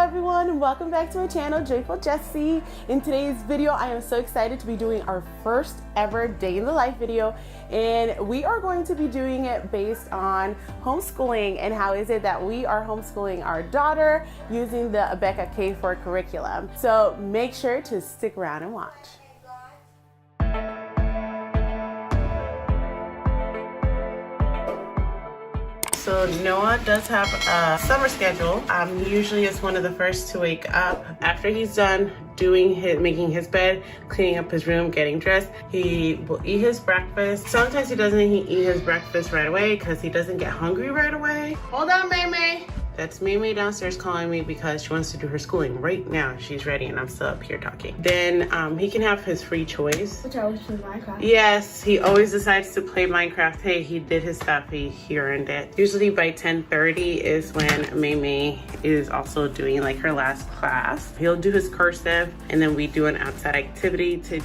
everyone, and welcome back to our channel, Joyful Jessie. In today's video, I am so excited to be doing our first ever day in the life video, and we are going to be doing it based on homeschooling and how is it that we are homeschooling our daughter using the ABEKA K4 curriculum. So make sure to stick around and watch. So Noah does have a summer schedule. Usually is one of the first to wake up. After he's done making his bed, cleaning up his room, getting dressed, he will eat his breakfast. Sometimes he doesn't eat his breakfast right away because he doesn't get hungry right away. Hold on, Maymay. That's Maymay downstairs calling me because she wants to do her schooling right now. She's ready and I'm still up here talking. Then he can have his free choice. Which always play Minecraft. Yes, he always decides to play Minecraft. Hey, he did his stuff, he earned it. Usually by 10:30 is when Maymay is also doing like her last class. He'll do his cursive and then we do an outside activity to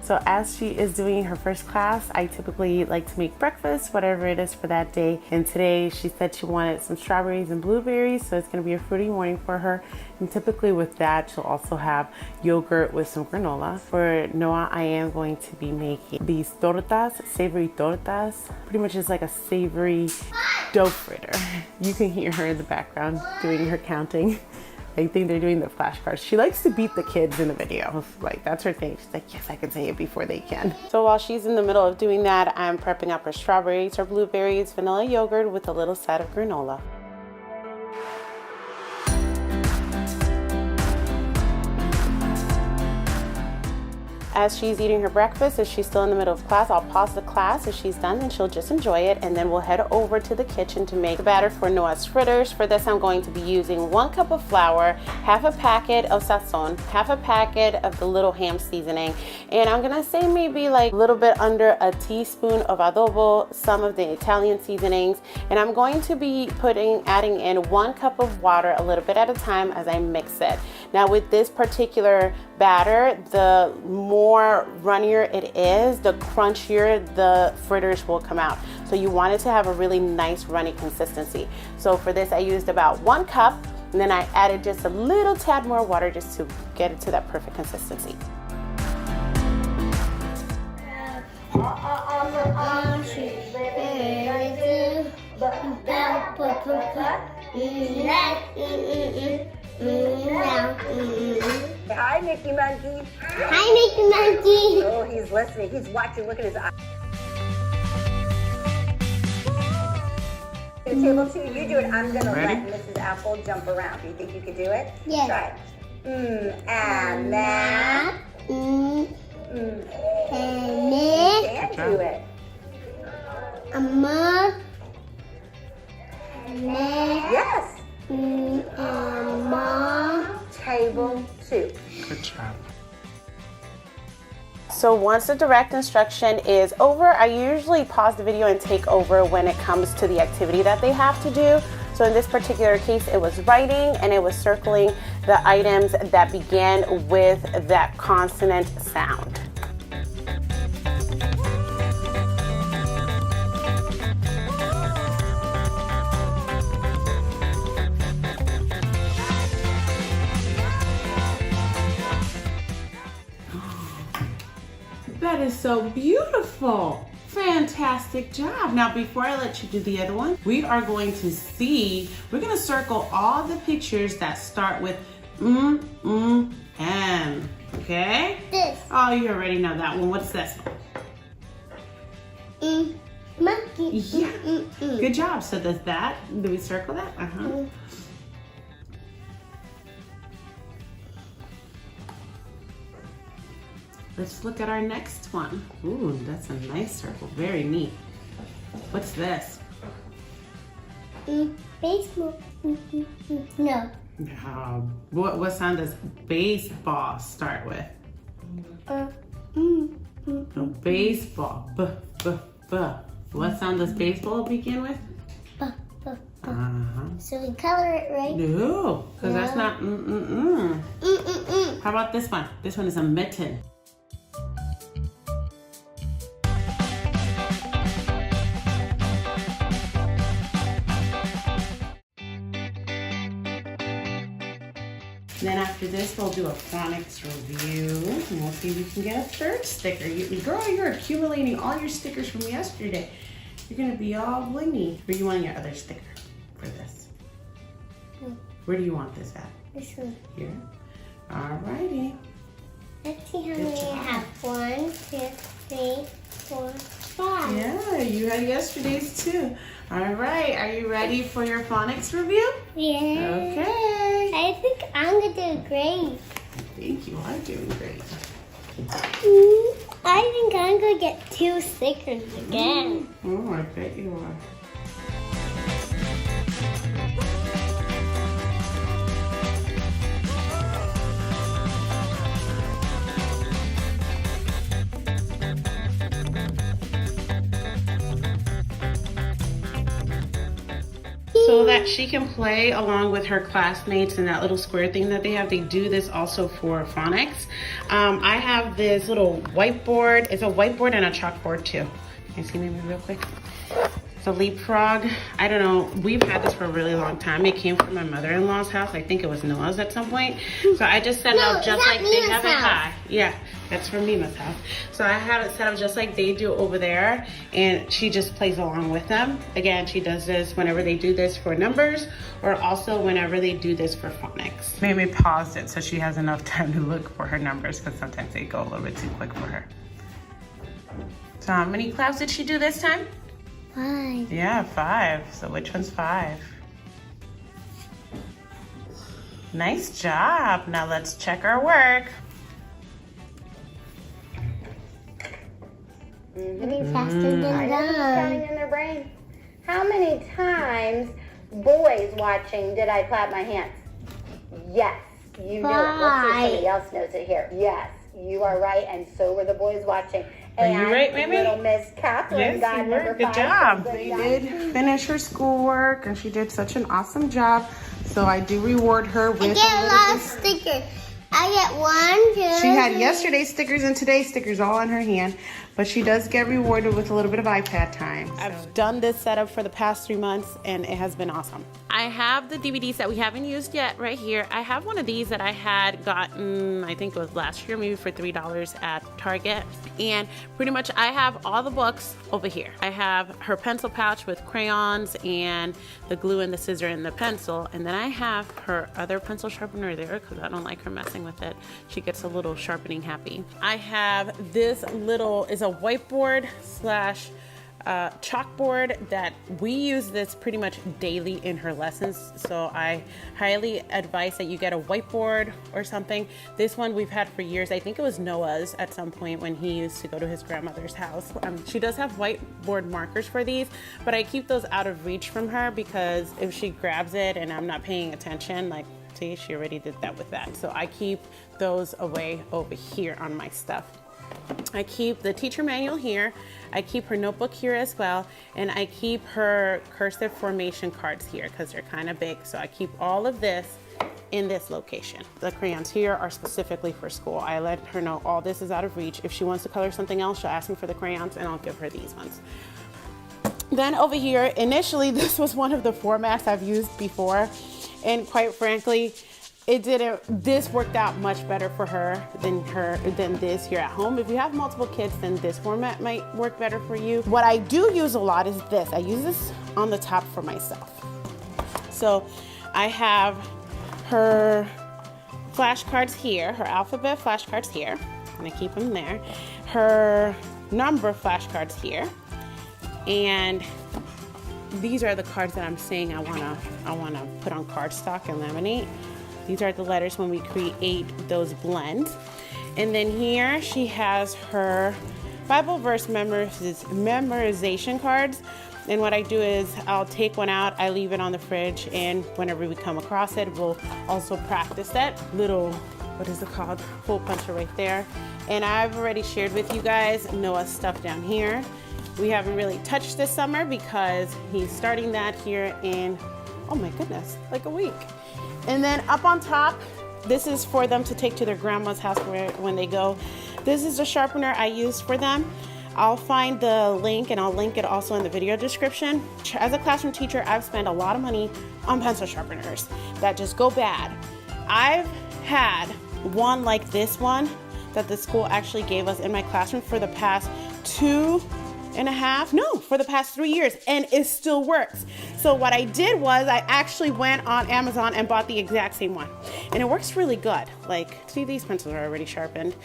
So as she is doing her first class, I typically like to make breakfast, whatever it is for that day. And today she said she wanted some strawberries and blueberries, so it's gonna be a fruity morning for her. And typically with that, she'll also have yogurt with some granola. For Noah, I am going to be making these tortas, savory tortas. Pretty much it's like a savory dough fritter. You can hear her in the background doing her counting. I think they're doing the flashcards. She likes to beat the kids in the video. Like, that's her thing. She's like, yes, I can say it before they can. So while she's in the middle of doing that, I'm prepping up her strawberries, her blueberries, vanilla yogurt with a little side of granola. As she's eating her breakfast, if she's still in the middle of class, I'll pause the class. If she's done, then she'll just enjoy it, and then we'll head over to the kitchen to make the batter for Noah's fritters. For this, I'm going to be using 1 cup of flour, half a packet of sazon, half a packet of the little ham seasoning, and I'm gonna say maybe like a little bit under a teaspoon of adobo, some of the Italian seasonings, and I'm going to be adding in 1 cup of water a little bit at a time as I mix it. Now with this particular batter, the more runnier it is, the crunchier the fritters will come out. So you want it to have a really nice runny consistency. So for this, I used about 1 cup, and then I added just a little tad more water just to get it to that perfect consistency. Hi, Mickey Monkey. Hi, Mickey Monkey. Oh, he's listening. He's watching. Look at his eyes. Table 2, you do it. I'm going to let Mrs. Apple jump around. Do you think you could do it? Yes. Try it. And that. And You can do it. Yes. Table 2. Good job. So once the direct instruction is over, I usually pause the video and take over when it comes to the activity that they have to do. So in this particular case, it was writing and it was circling the items that began with that consonant sound. That is so beautiful. Fantastic job. Now, before I let you do the other one, we're going to circle all the pictures that start with M. Okay? This. Oh, you already know that one. What's this? Monkey. Yeah. Good job. So does that, do we circle that? Uh-huh. Let's look at our next one. Ooh, that's a nice circle. Very neat. What's this? Baseball. No. What sound does baseball start with? No, baseball. B. What sound does baseball begin with? So we color it, right? No, because that's not How about this one? This one is a mitten. Then after this, we'll do a phonics review, and we'll see if we can get a third sticker. Girl, you're accumulating all your stickers from yesterday. You're gonna be all blingy. Where do you want your other sticker for this? Where do you want this at? This one. Here. Alrighty. Let's see how many I have. 1, 2, 3, 4, 5. Yeah, you had yesterday's too. Alright, are you ready for your phonics review? Yeah. Okay. I think I'm gonna do great. I think you are doing great. I think I'm gonna get 2 stickers again. Oh, I bet you are. So that she can play along with her classmates in that little square thing that they have. They do this also for phonics. I have this little whiteboard. It's a whiteboard and a chalkboard too. Can you see me real quick? It's a leapfrog. I don't know. We've had this for a really long time. It came from my mother-in-law's house. I think it was Noah's at some point. So I just set it up just like they have it high. Yeah, that's from Mima's house. So I have it set up just like they do over there, and she just plays along with them. Again, she does this whenever they do this for numbers, or also whenever they do this for phonics. Mimi paused it so she has enough time to look for her numbers, because sometimes they go a little bit too quick for her. So how many clouds did she do this time? 5. Yeah, 5. So which one's 5? Nice job. Now let's check our work. Getting faster than I know who's counting in their brain. How many times, boys watching, did I clap my hands? Yes, you know it. Let's see if somebody else knows it here. Yes, you are right, and so were the boys watching. Are you right, Mimi? Little Miss Catherine got number 5. Good job. They did finish her schoolwork, and she did such an awesome job. So I do reward her with I get a lot of stickers. I get 1, 2. She had yesterday's stickers and today's stickers all on her hand, but she does get rewarded with a little bit of iPad time. I've done this setup for the past 3 months, and it has been awesome. I have the DVDs that we haven't used yet right here. I have one of these that I had gotten, I think it was last year, maybe for $3 at Target. And pretty much I have all the books over here. I have her pencil pouch with crayons and the glue and the scissor and the pencil. And then I have her other pencil sharpener there because I don't like her messing with it. She gets a little sharpening happy. I have this little, is a whiteboard slash chalkboard that we use this pretty much daily in her lessons. So I highly advise that you get a whiteboard or something. This one we've had for years. I think it was Noah's at some point when he used to go to his grandmother's house. She does have whiteboard markers for these, but I keep those out of reach from her because if she grabs it and I'm not paying attention, like, see, she already did that with that. So I keep those away over here on my stuff. I keep the teacher manual here, I keep her notebook here as well, and I keep her cursive formation cards here because they're kind of big. So I keep all of this in this location. The crayons here are specifically for school. I let her know all this is out of reach. If she wants to color something else, she'll ask me for the crayons and I'll give her these ones. Then over here, initially this was one of the formats I've used before, and quite frankly, this worked out much better for her than this here at home. If you have multiple kids, then this format might work better for you. What I do use a lot is this. I use this on the top for myself. So I have her flashcards here, her alphabet flashcards here. I'm gonna keep them there. Her number flashcards here. And these are the cards that I'm saying I wanna put on cardstock and laminate. These are the letters when we create those blends. And then here she has her Bible verse memorization cards. And what I do is I'll take one out, I leave it on the fridge, and whenever we come across it, we'll also practice that little, what is it called? Hole puncher right there. And I've already shared with you guys Noah's stuff down here. We haven't really touched this summer because he's starting that here in, oh my goodness, like a week. And then up on top, this is for them to take to their grandma's house when they go. This is the sharpener I use for them. I'll find the link and I'll link it also in the video description. As a classroom teacher, I've spent a lot of money on pencil sharpeners that just go bad. I've had one like this one that the school actually gave us in my classroom for the past 3 years, and it still works. So what I did was I actually went on Amazon and bought the exact same one, and it works really good. Like, see, these pencils are already sharpened,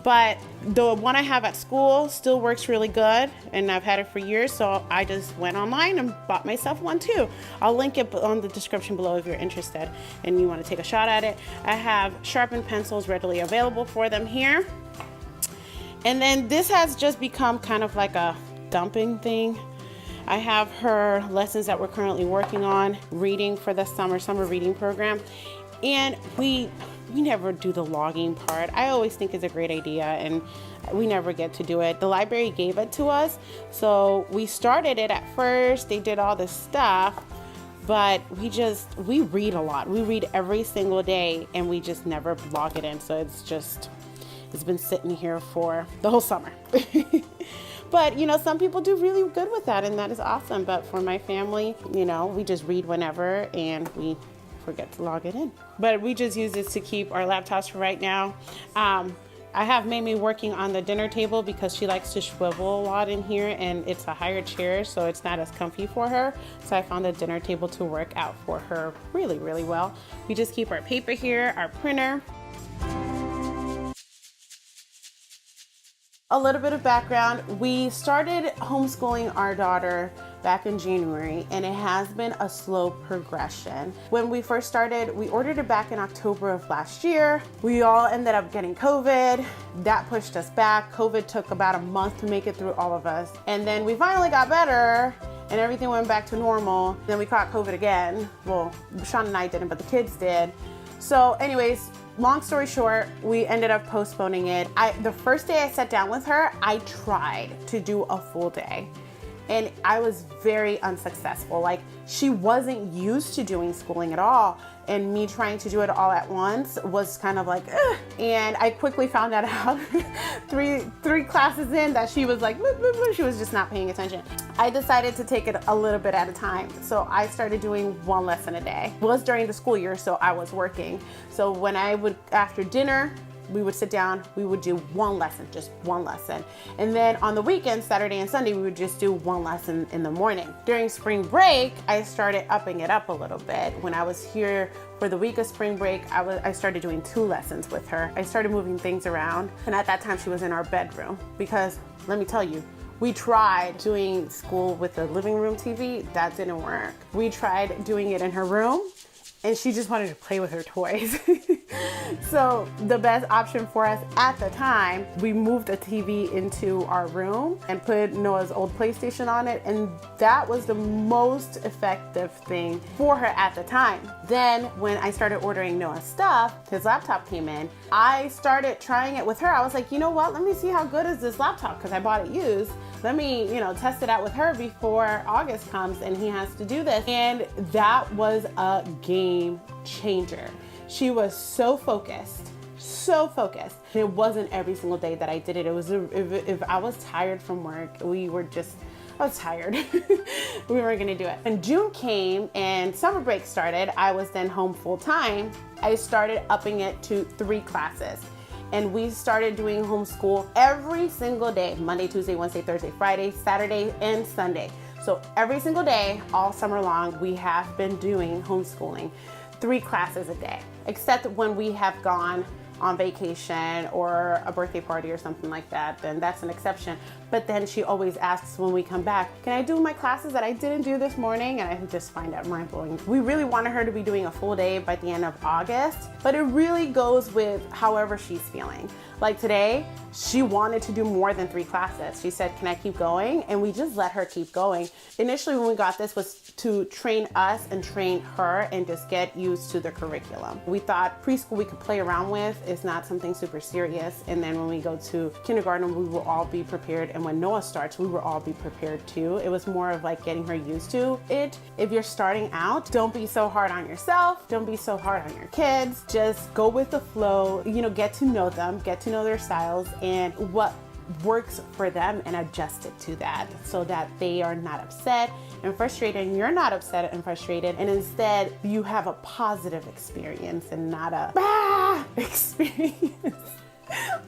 but the one I have at school still works really good, and I've had it for years, so I just went online and bought myself one too. I'll link it on the description below if you're interested and you want to take a shot at it. I have sharpened pencils readily available for them here. And then this has just become kind of like a dumping thing. I have her lessons that we're currently working on, reading for the summer reading program. And we never do the logging part. I always think it's a great idea, and we never get to do it. The library gave it to us, so we started it at first. They did all this stuff, but we read a lot. We read every single day, and we just never log it in. So it's been sitting here for the whole summer. But, you know, some people do really good with that, and that is awesome. But for my family, you know, we just read whenever, and we forget to log it in. But we just use this to keep our laptops for right now. I have Mamie working on the dinner table because she likes to swivel a lot in here, and it's a higher chair, so it's not as comfy for her. So I found the dinner table to work out for her really, really well. We just keep our paper here, our printer. A little bit of background. We started homeschooling our daughter back in January, and it has been a slow progression. When we first started, we ordered it back in October of last year. We all ended up getting COVID. That pushed us back. COVID took about a month to make it through all of us. And then we finally got better and everything went back to normal. Then we caught COVID again. Well, Sean and I didn't, but the kids did. So anyways, long story short, we ended up postponing it. The first day I sat down with her, I tried to do a full day, and I was very unsuccessful. Like, she wasn't used to doing schooling at all, and me trying to do it all at once was kind of like, ugh. And I quickly found that out three classes in that she was like, she was just not paying attention. I decided to take it a little bit at a time. So I started doing one lesson a day. It was during the school year, so I was working. So when I would, after dinner, we would sit down, we would do one lesson, just one lesson. And then on the weekends, Saturday and Sunday, we would just do one lesson in the morning. During spring break, I started upping it up a little bit. When I was here for the week of spring break, I started doing 2 lessons with her. I started moving things around. And at that time, she was in our bedroom because, let me tell you, we tried doing school with the living room TV. That didn't work. We tried doing it in her room, and she just wanted to play with her toys. So the best option for us at the time, we moved the TV into our room and put Noah's old PlayStation on it, and that was the most effective thing for her at the time. Then when I started ordering Noah's stuff, his laptop came in. I started trying it with her. I was like, you know what? Let me see how good is this laptop, because I bought it used. Let me, test it out with her before August comes and he has to do this. And that was a game changer. She was so focused. It wasn't every single day that I did it. It was if I was tired from work, I was tired. We weren't gonna do it. And June came and summer break started. I was then home full time. I started upping it to 3 classes. And we started doing homeschool every single day, Monday, Tuesday, Wednesday, Thursday, Friday, Saturday, and Sunday. So every single day, all summer long, we have been doing homeschooling, 3 classes a day, except when we have gone on vacation or a birthday party or something like that, then that's an exception. But then she always asks when we come back, can I do my classes that I didn't do this morning? And I just find that mind-blowing. We really wanted her to be doing a full day by the end of August, but it really goes with however she's feeling. Like today, she wanted to do more than 3 classes. She said, can I keep going? And we just let her keep going. Initially, when we got this was to train us and train her and just get used to the curriculum. We thought preschool we could play around with. It's not something super serious. And then when we go to kindergarten, we will all be prepared. And when Noah starts, we will all be prepared too. It was more of like getting her used to it. If you're starting out, don't be so hard on yourself. Don't be so hard on your kids. Just go with the flow, get to know them, get to know their styles. And what works for them and adjust it to that so that they are not upset and frustrated, and you're not upset and frustrated, and instead you have a positive experience and not a experience.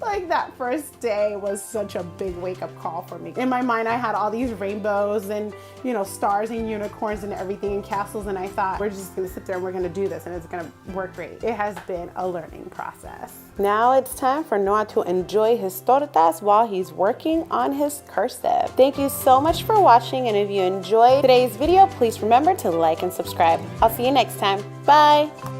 Like that first day was such a big wake-up call for me. In my mind, I had all these rainbows and, you know, stars and unicorns and everything and castles, and I thought, we're just gonna sit there and we're gonna do this and it's gonna work great. It has been a learning process. Now it's time for Noah to enjoy his tortas while he's working on his cursive. Thank you so much for watching, and if you enjoyed today's video, please remember to like and subscribe. I'll see you next time. Bye.